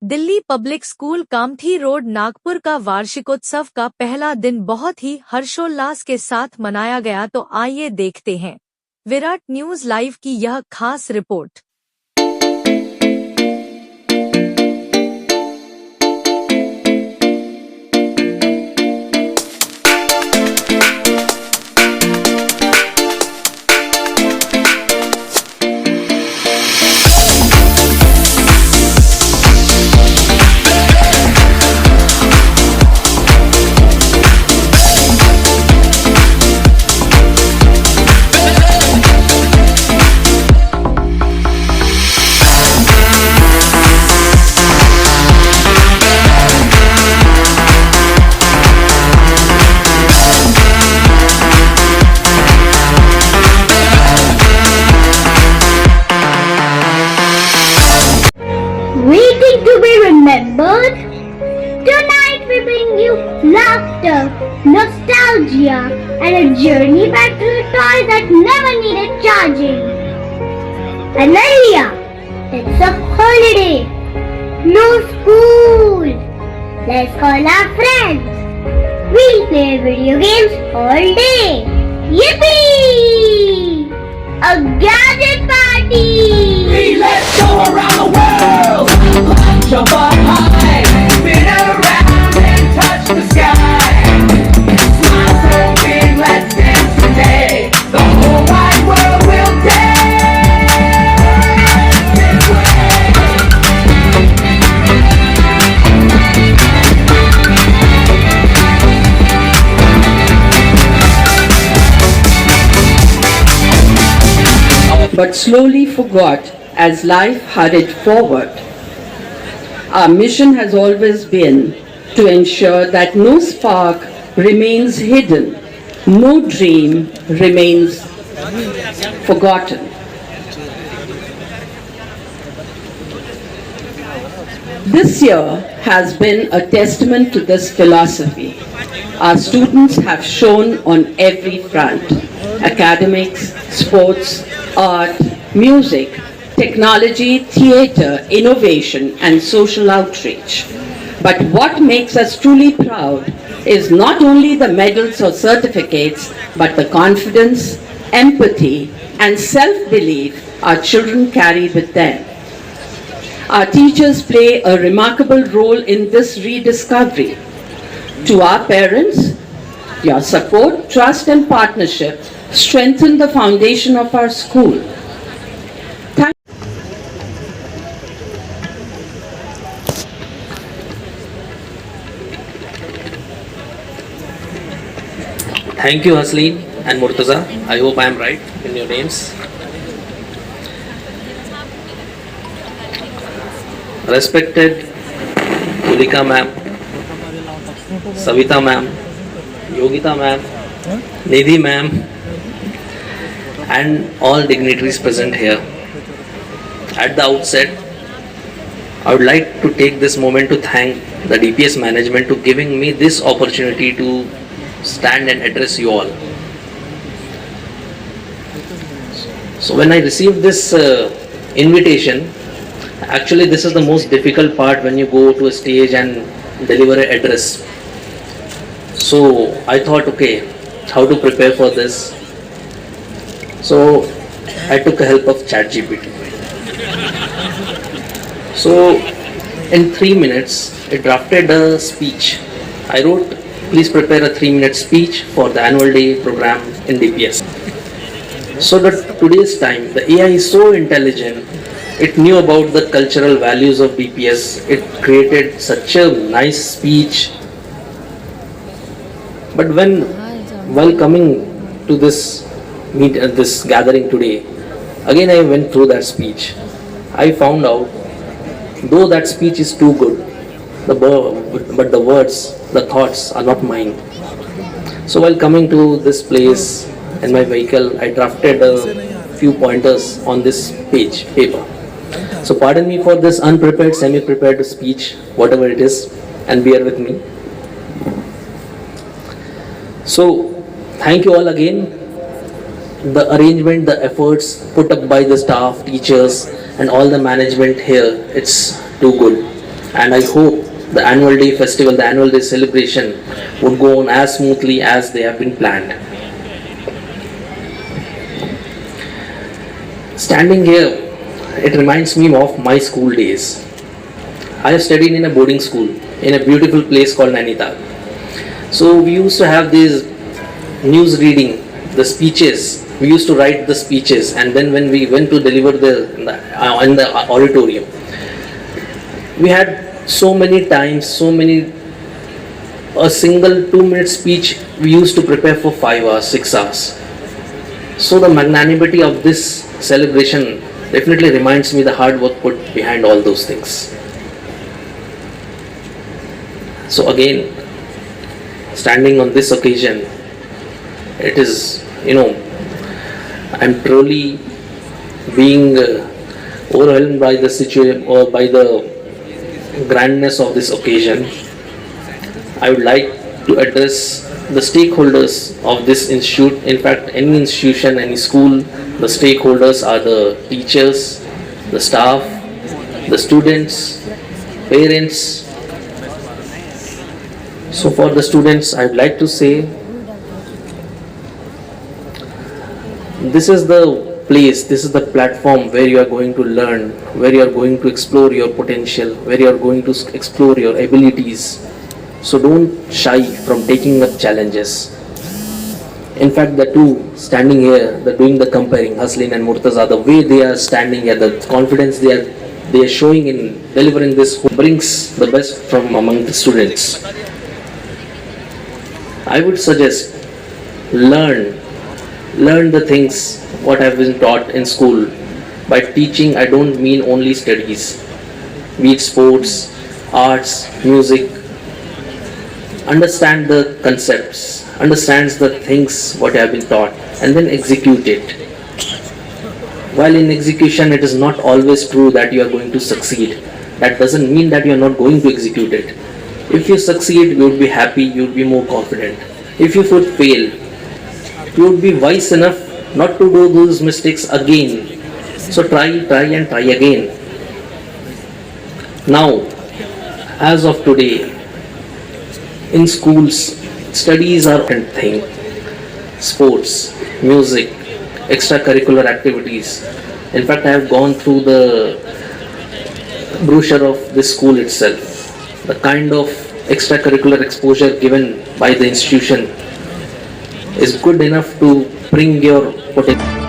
Delhi public school Kamthi road Nagpur का वार्षिकोत्सव का पहला दिन बहुत ही हर्षोल्लास के साथ मनाया गया। तो आइए देखते हैं विराट न्यूज लाइव की यह खास report. Waiting to be remembered? Tonight we bring you laughter, nostalgia, and a journey back to the toys that never needed charging. Analia, it's a holiday. No school. Let's call our friends. We'll play video games all day. Yippee! A gadget party! Let's go around the world. Jump up high, spin around and touch the sky. Smile so big, let's dance today. The whole wide world will dance this way. But slowly forgot as life hurried forward. Our mission has always been to ensure that no spark remains hidden, no dream remains forgotten. This year has been a testament to this philosophy. Our students have shown on every front: academics, sports, art, music, technology, theatre, innovation, and social outreach. But what makes us truly proud is not only the medals or certificates, but the confidence, empathy, and self-belief our children carry with them. Our teachers play a remarkable role in this rediscovery. To our parents, your support, trust, and partnership strengthen the foundation of our school. Thank you, Hasleen and Murtaza. I hope I am right in your names. Respected Tulika ma'am, Savita ma'am, Yogita ma'am, Nidhi ma'am, and all dignitaries present here. At the outset, I would like to take this moment to thank the DPS management to giving me this opportunity to stand and address you all. So when I received this invitation, actually this is the most difficult part when you go to a stage and deliver an address. So I thought, okay, how to prepare for this? So I took the help of ChatGPT. So in 3 minutes, I drafted a speech. I wrote, please prepare a 3-minute speech for the annual day program in DPS. So that today's time, the AI is so intelligent, it knew about the cultural values of DPS. It created such a nice speech. But while coming to this gathering today, again I went through that speech. I found out, though that speech is too good, but the words, the thoughts are not mine. So while coming to this place in my vehicle, I drafted a few pointers on this paper. So pardon me for this unprepared, semi-prepared speech, whatever it is, and bear with me. So thank you all again. The arrangement, the efforts put up by the staff, teachers, and all the management here, it's too good. and I hope the annual day festival, the annual day celebration would go on as smoothly as they have been planned. Standing here, it reminds me of my school days. I have studied in a boarding school in a beautiful place called Nainital. So we used to have these news reading, the speeches. We used to write the speeches, and then when we went to deliver in the auditorium, we had so many times, a single 2-minute speech we used to prepare for 5 hours, 6 hours. So the magnanimity of this celebration definitely reminds me the hard work put behind all those things. So again, standing on this occasion, it is, I'm truly being overwhelmed by the situation or by the grandness of this occasion. I would like to address the stakeholders of this institute. In fact, any institution, any school, the stakeholders are the teachers, the staff, the students, parents. So for the students, I would like to say, this is the place, this is the platform where you are going to learn, where you are going to explore your potential, where you are going to explore your abilities. So don't shy from taking up challenges. In fact, the two standing here, the doing the comparing, Haslin and Murtaza, the way they are standing here, the confidence they are showing in delivering this brings the best from among the students. I would suggest learn the things what have been taught in school. By teaching, I don't mean only studies, be it sports, arts, music. Understand the concepts, understands the things what have been taught, and then execute it. While in execution, it is not always true that you are going to succeed. That doesn't mean that you are not going to execute it. If you succeed, you would be happy, you would be more confident. If you would fail, you would be wise enough not to do those mistakes again. So try and try again. Now, as of today, in schools, studies are a thing. Sports, music, extracurricular activities. In fact, I have gone through the brochure of this school itself. The kind of extracurricular exposure given by the institution is good enough to bring your potential.